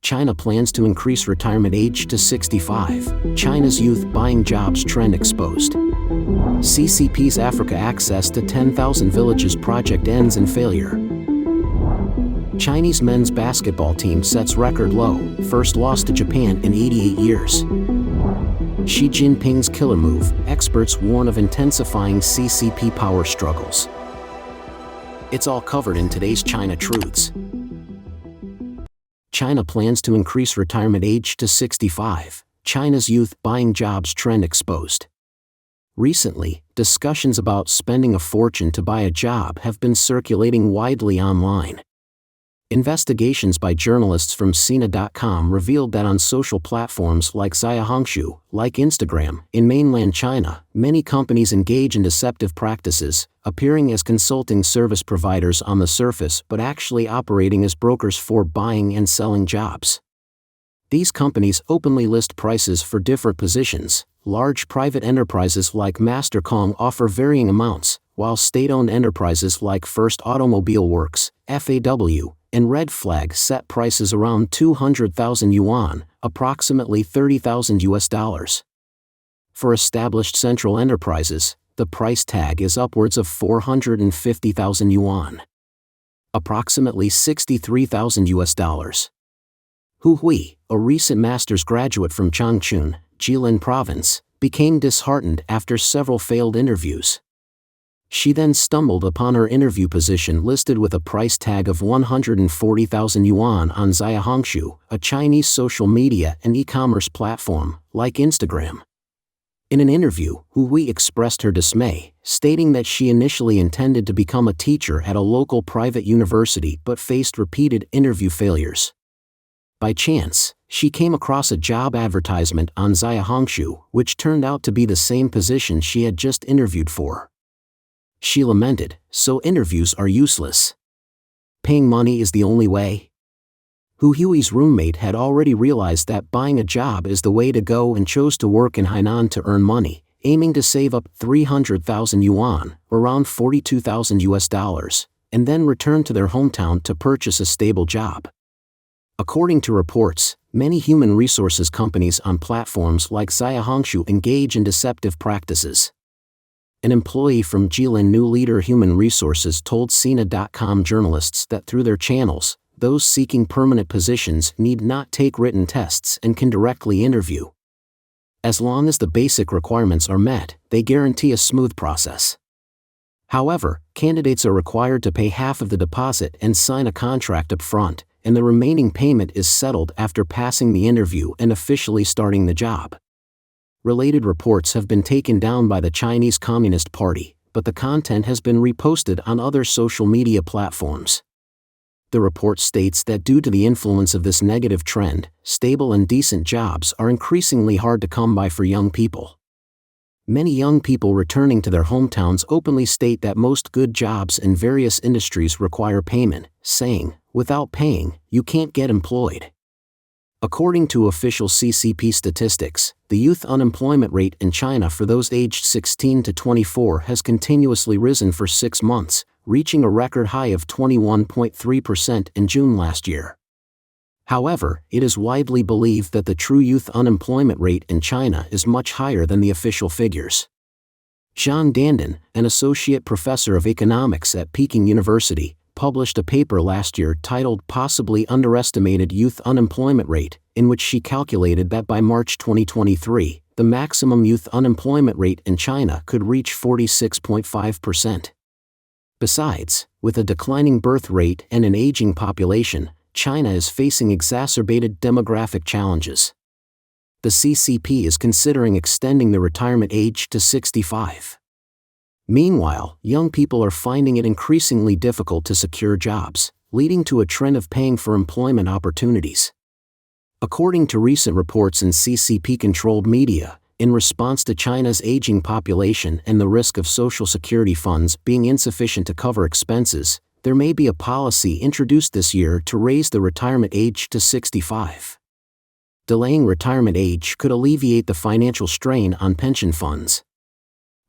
China plans to increase retirement age to 65. China's youth buying jobs trend exposed. CCP's Africa access to 10,000 villages project ends in failure. Chinese men's basketball team sets record low, first loss to Japan in 88 years. Xi Jinping's killer move, experts warn of intensifying CCP power struggles. It's all covered in today's China Truths. China plans to increase retirement age to 65. China's youth buying jobs trend exposed. Recently, discussions about spending a fortune to buy a job have been circulating widely online. Investigations by journalists from Sina.com revealed that on social platforms like Xiaohongshu, like Instagram, in mainland China, many companies engage in deceptive practices, appearing as consulting service providers on the surface but actually operating as brokers for buying and selling jobs. These companies openly list prices for different positions. Large private enterprises like Mastercom offer varying amounts, while state-owned enterprises like First Automobile Works, FAW, and Red Flag set prices around 200,000 yuan, approximately $30,000. For established central enterprises, the price tag is upwards of 450,000 yuan, approximately $63,000. Hu Hui, a recent master's graduate from Changchun, Jilin Province, became disheartened after several failed interviews. She then stumbled upon her interview position listed with a price tag of 140,000 yuan on Xiaohongshu, a Chinese social media and e-commerce platform, like Instagram. In an interview, Hu Hui expressed her dismay, stating that she initially intended to become a teacher at a local private university but faced repeated interview failures. By chance, she came across a job advertisement on Xiaohongshu, which turned out to be the same position she had just interviewed for. She lamented, "So interviews are useless. Paying money is the only way?" Hu Hui's roommate had already realized that buying a job is the way to go and chose to work in Hainan to earn money, aiming to save up 300,000 yuan, around $42,000, and then return to their hometown to purchase a stable job. According to reports, many human resources companies on platforms like Xiaohongshu engage in deceptive practices. An employee from Jilin New Leader Human Resources told Sina.com journalists that through their channels, those seeking permanent positions need not take written tests and can directly interview. As long as the basic requirements are met, they guarantee a smooth process. However, candidates are required to pay half of the deposit and sign a contract up front, and the remaining payment is settled after passing the interview and officially starting the job. Related reports have been taken down by the Chinese Communist Party, but the content has been reposted on other social media platforms. The report states that due to the influence of this negative trend, stable and decent jobs are increasingly hard to come by for young people. Many young people returning to their hometowns openly state that most good jobs in various industries require payment, saying, "Without paying, you can't get employed." According to official CCP statistics, the youth unemployment rate in China for those aged 16 to 24 has continuously risen for 6 months, reaching a record high of 21.3% in June last year. However, it is widely believed that the true youth unemployment rate in China is much higher than the official figures. Zhang Dandan, an associate professor of economics at Peking University, published a paper last year titled Possibly Underestimated Youth Unemployment Rate, in which she calculated that by March 2023, the maximum youth unemployment rate in China could reach 46.5%. Besides, with a declining birth rate and an aging population, China is facing exacerbated demographic challenges. The CCP is considering extending the retirement age to 65. Meanwhile, young people are finding it increasingly difficult to secure jobs, leading to a trend of paying for employment opportunities. According to recent reports in CCP-controlled media, in response to China's aging population and the risk of social security funds being insufficient to cover expenses, there may be a policy introduced this year to raise the retirement age to 65. Delaying retirement age could alleviate the financial strain on pension funds.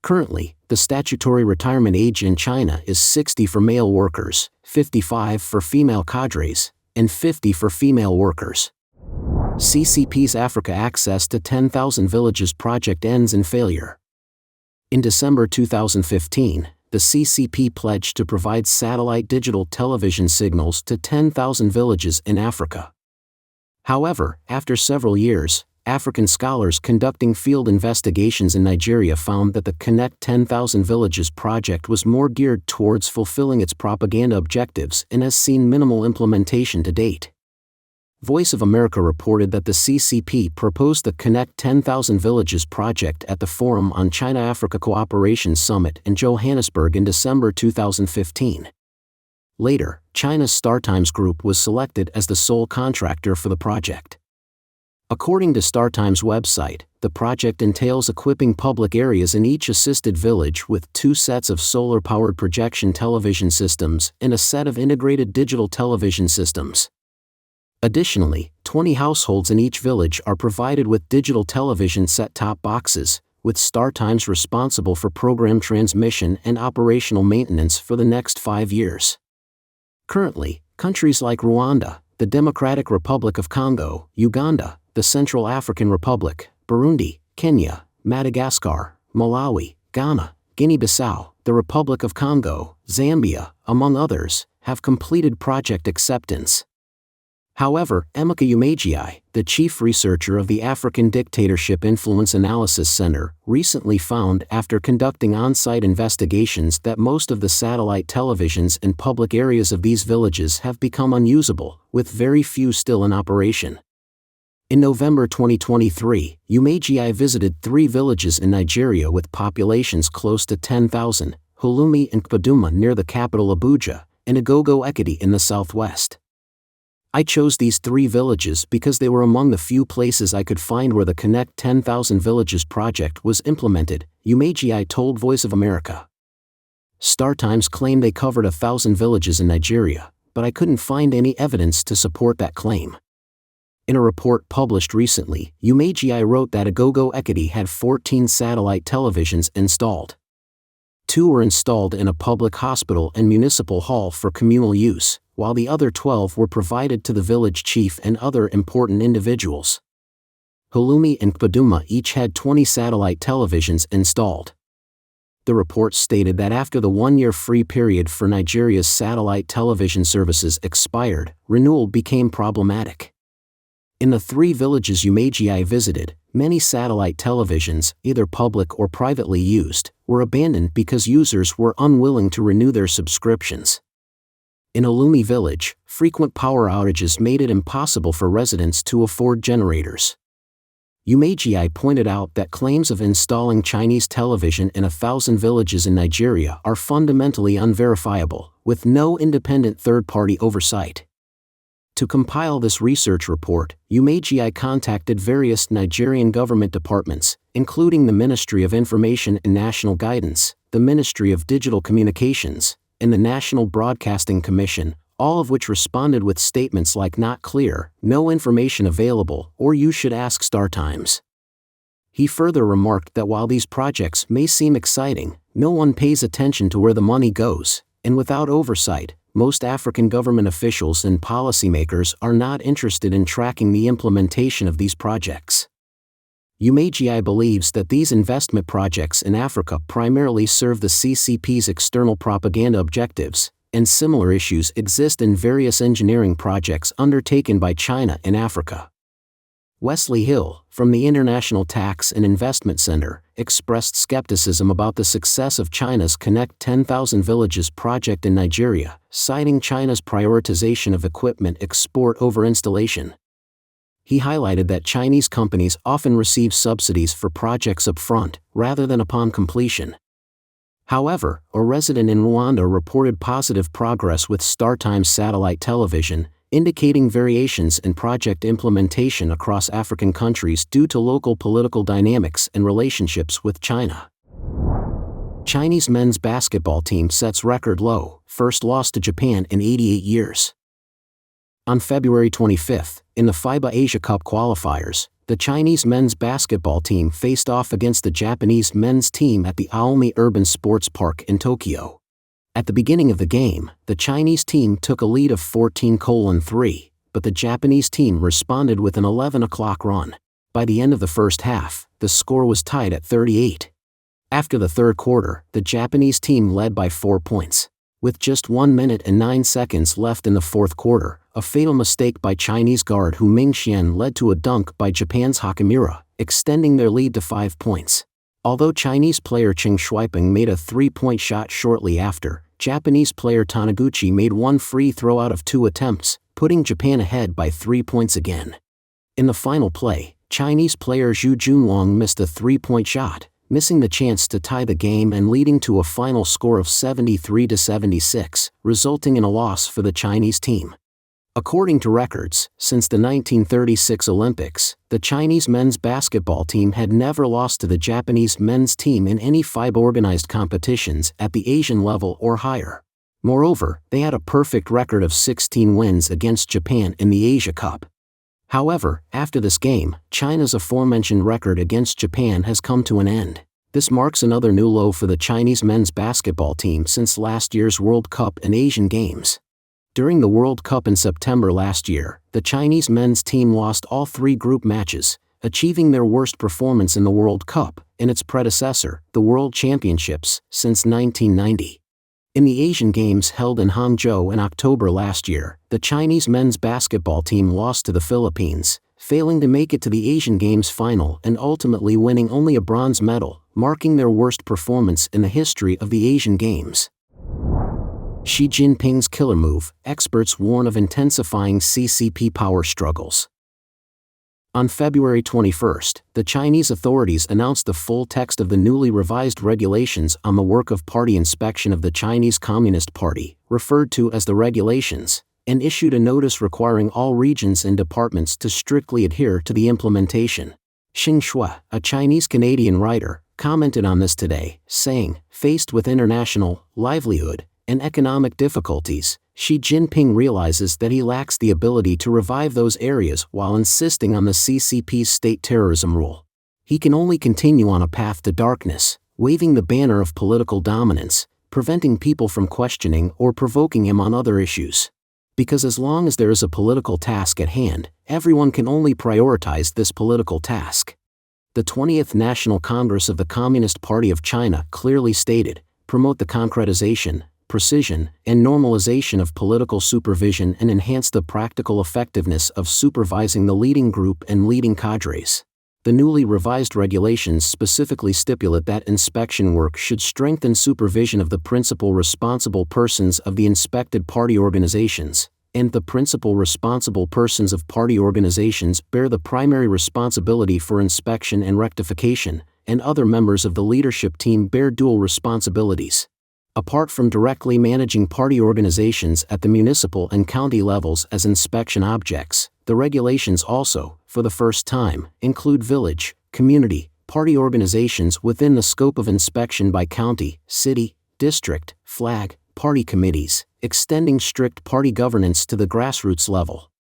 Currently, the statutory retirement age in China is 60 for male workers, 55 for female cadres, and 50 for female workers. CCP's Africa Access to 10,000 Villages project ends in failure. In December 2015, the CCP pledged to provide satellite digital television signals to 10,000 villages in Africa. However, after several years, African scholars conducting field investigations in Nigeria found that the Connect 10,000 Villages project was more geared towards fulfilling its propaganda objectives and has seen minimal implementation to date. Voice of America reported that the CCP proposed the Connect 10,000 Villages project at the Forum on China-Africa Cooperation Summit in Johannesburg in December 2015. Later, China's StarTimes Group was selected as the sole contractor for the project. According to StarTimes' website, the project entails equipping public areas in each assisted village with 2 sets of solar-powered projection television systems and a set of integrated digital television systems. Additionally, 20 households in each village are provided with digital television set-top boxes, with StarTimes responsible for program transmission and operational maintenance for the next 5 years. Currently, countries like Rwanda, the Democratic Republic of Congo, Uganda, the Central African Republic, Burundi, Kenya, Madagascar, Malawi, Ghana, Guinea-Bissau, the Republic of Congo, Zambia, among others, have completed project acceptance. However, Emeka Umejiai, the chief researcher of the African Dictatorship Influence Analysis Center, recently found after conducting on-site investigations that most of the satellite televisions in public areas of these villages have become unusable, with very few still in operation. In November 2023, Umejiai visited 3 villages in Nigeria with populations close to 10,000, Hulumi and Kpaduma near the capital Abuja, and Agogo Ekiti in the southwest. I chose these 3 villages because they were among the few places I could find where the Connect 10,000 Villages project was implemented, Umejiai told Voice of America. StarTimes claimed they covered 1,000 villages in Nigeria, but I couldn't find any evidence to support that claim. In a report published recently, Umejiai wrote that Agogo Ekiti had 14 satellite televisions installed. 2 were installed in a public hospital and municipal hall for communal use, while the other 12 were provided to the village chief and other important individuals. Hulumi and Kpaduma each had 20 satellite televisions installed. The report stated that after the 1-year free period for Nigeria's satellite television services expired, renewal became problematic. In the 3 villages Umejiai visited, many satellite televisions, either public or privately used, were abandoned because users were unwilling to renew their subscriptions. In Hulumi village, frequent power outages made it impossible for residents to afford generators. Umejiai pointed out that claims of installing Chinese television in 1,000 villages in Nigeria are fundamentally unverifiable, with no independent third-party oversight. To compile this research report, Umejiai contacted various Nigerian government departments, including the Ministry of Information and National Guidance, the Ministry of Digital Communications, and the National Broadcasting Commission, all of which responded with statements like "not clear," "no information available," or "you should ask StarTimes." He further remarked that while these projects may seem exciting, no one pays attention to where the money goes, and without oversight, most African government officials and policymakers are not interested in tracking the implementation of these projects. Umejiai believes that these investment projects in Africa primarily serve the CCP's external propaganda objectives, and similar issues exist in various engineering projects undertaken by China in Africa. Wesley Hill, from the International Tax and Investment Center, expressed skepticism about the success of China's Connect 10,000 Villages project in Nigeria, citing China's prioritization of equipment export over installation. He highlighted that Chinese companies often receive subsidies for projects up front, rather than upon completion. However, a resident in Rwanda reported positive progress with StarTimes satellite television, indicating variations in project implementation across African countries due to local political dynamics and relationships with China. Chinese men's basketball team sets record low, first loss to Japan in 88 years. On February 25, in the FIBA Asia Cup qualifiers, the Chinese men's basketball team faced off against the Japanese men's team at the Aomi Urban Sports Park in Tokyo. At the beginning of the game, the Chinese team took a lead of 14-3, but the Japanese team responded with an 11 o'clock run. By the end of the first half, the score was tied at 38. After the third quarter, the Japanese team led by 4 points. With just 1 minute and 9 seconds left in the fourth quarter, a fatal mistake by Chinese guard Hu Mingxian led to a dunk by Japan's Hakamura, extending their lead to 5 points. Although Chinese player Cheng Shuiping made a three-point shot shortly after, Japanese player Taniguchi made one free throw out of 2 attempts, putting Japan ahead by 3 points again. In the final play, Chinese player Zhu Junlong missed a three-point shot, missing the chance to tie the game and leading to a final score of 73-76, resulting in a loss for the Chinese team. According to records, since the 1936 Olympics, the Chinese men's basketball team had never lost to the Japanese men's team in any FIBA-organized competitions at the Asian level or higher. Moreover, they had a perfect record of 16 wins against Japan in the Asia Cup. However, after this game, China's aforementioned record against Japan has come to an end. This marks another new low for the Chinese men's basketball team since last year's World Cup and Asian Games. During the World Cup in September last year, the Chinese men's team lost all 3 group matches, achieving their worst performance in the World Cup, and its predecessor, the World Championships, since 1990. In the Asian Games held in Hangzhou in October last year, the Chinese men's basketball team lost to the Philippines, failing to make it to the Asian Games final and ultimately winning only a bronze medal, marking their worst performance in the history of the Asian Games. Xi Jinping's killer move, experts warn of intensifying CCP power struggles. On February 21, the Chinese authorities announced the full text of the newly revised regulations on the work of party inspection of the Chinese Communist Party, referred to as the regulations, and issued a notice requiring all regions and departments to strictly adhere to the implementation. Xing Shui, a Chinese-Canadian writer, commented on this today, saying, "Faced with international, livelihood, and economic difficulties, Xi Jinping realizes that he lacks the ability to revive those areas while insisting on the CCP's state terrorism rule. He can only continue on a path to darkness, waving the banner of political dominance, preventing people from questioning or provoking him on other issues. Because as long as there is a political task at hand, everyone can only prioritize this political task." The 20th National Congress of the Communist Party of China clearly stated, "Promote the concretization, precision, and normalization of political supervision and enhance the practical effectiveness of supervising the leading group and leading cadres." The newly revised regulations specifically stipulate that inspection work should strengthen supervision of the principal responsible persons of the inspected party organizations, and the principal responsible persons of party organizations bear the primary responsibility for inspection and rectification, and other members of the leadership team bear dual responsibilities. Apart from directly managing party organizations at the municipal and county levels as inspection objects, the regulations also, for the first time, include village, community, party organizations within the scope of inspection by county, city, district, flag, party committees, extending strict party governance to the grassroots level.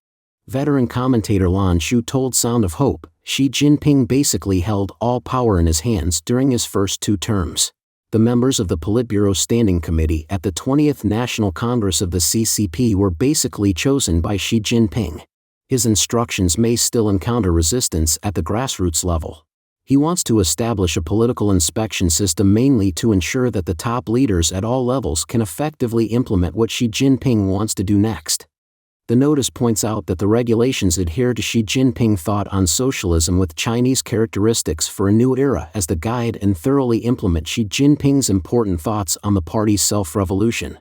Veteran commentator Lan Shu told Sound of Hope, Xi Jinping basically held all power in his hands during his first 2 terms. The members of the Politburo Standing Committee at the 20th National Congress of the CCP were basically chosen by Xi Jinping. His instructions may still encounter resistance at the grassroots level. He wants to establish a political inspection system mainly to ensure that the top leaders at all levels can effectively implement what Xi Jinping wants to do next. The notice points out that the regulations adhere to Xi Jinping thought on socialism with Chinese characteristics for a new era as the guide and thoroughly implement Xi Jinping's important thoughts on the party's self-revolution.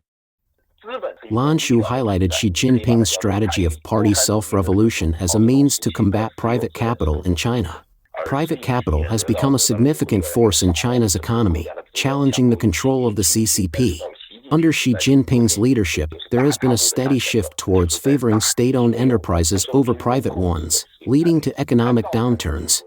Lan Shu highlighted Xi Jinping's strategy of party self-revolution as a means to combat private capital in China. Private capital has become a significant force in China's economy, challenging the control of the CCP. Under Xi Jinping's leadership, there has been a steady shift towards favoring state-owned enterprises over private ones, leading to economic downturns.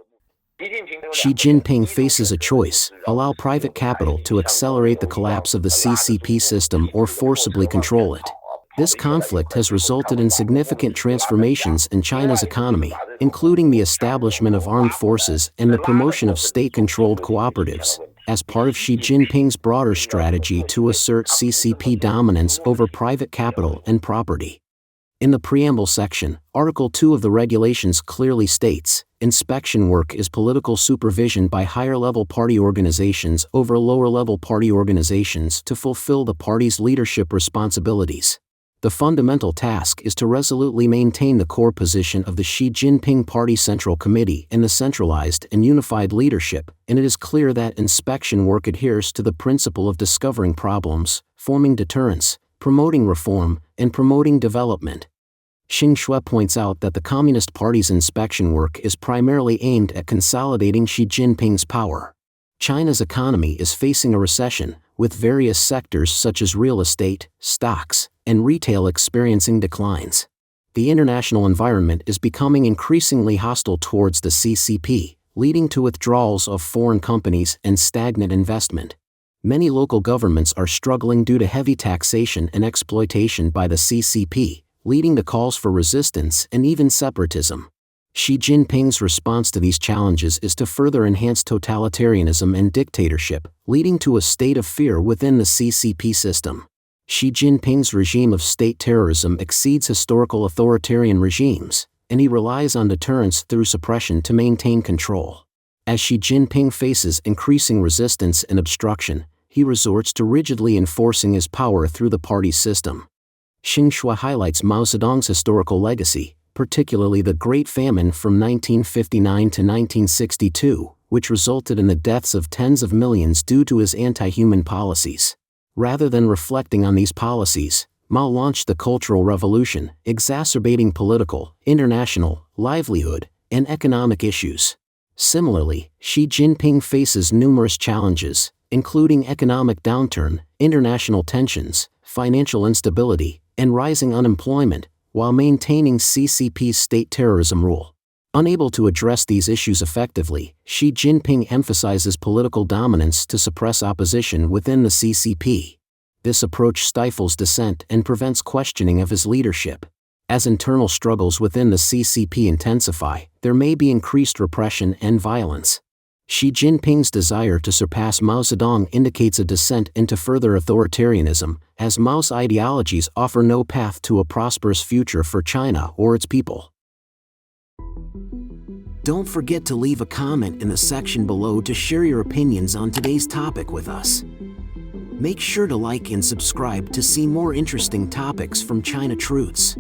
Xi Jinping faces a choice: allow private capital to accelerate the collapse of the CCP system or forcibly control it. This conflict has resulted in significant transformations in China's economy, including the establishment of armed forces and the promotion of state-controlled cooperatives, as part of Xi Jinping's broader strategy to assert CCP dominance over private capital and property. In the preamble section, Article 2 of the regulations clearly states, inspection work is political supervision by higher-level party organizations over lower-level party organizations to fulfill the party's leadership responsibilities. The fundamental task is to resolutely maintain the core position of the Xi Jinping Party Central Committee in the centralized and unified leadership, and it is clear that inspection work adheres to the principle of discovering problems, forming deterrence, promoting reform, and promoting development. Xing Shui points out that the Communist Party's inspection work is primarily aimed at consolidating Xi Jinping's power. China's economy is facing a recession, with various sectors such as real estate, stocks, and retail experiencing declines. The international environment is becoming increasingly hostile towards the CCP, leading to withdrawals of foreign companies and stagnant investment. Many local governments are struggling due to heavy taxation and exploitation by the CCP, leading to calls for resistance and even separatism. Xi Jinping's response to these challenges is to further enhance totalitarianism and dictatorship, leading to a state of fear within the CCP system. Xi Jinping's regime of state terrorism exceeds historical authoritarian regimes, and he relies on deterrence through suppression to maintain control. As Xi Jinping faces increasing resistance and obstruction, he resorts to rigidly enforcing his power through the party system. Xing Shui highlights Mao Zedong's historical legacy, particularly the Great Famine from 1959 to 1962, which resulted in the deaths of tens of millions due to his anti-human policies. Rather than reflecting on these policies, Mao launched the Cultural Revolution, exacerbating political, international, livelihood, and economic issues. Similarly, Xi Jinping faces numerous challenges, including economic downturn, international tensions, financial instability, and rising unemployment, while maintaining CCP's state terrorism rule. Unable to address these issues effectively, Xi Jinping emphasizes political dominance to suppress opposition within the CCP. This approach stifles dissent and prevents questioning of his leadership. As internal struggles within the CCP intensify, there may be increased repression and violence. Xi Jinping's desire to surpass Mao Zedong indicates a descent into further authoritarianism, as Mao's ideologies offer no path to a prosperous future for China or its people. Don't forget to leave a comment in the section below to share your opinions on today's topic with us. Make sure to like and subscribe to see more interesting topics from China Truths.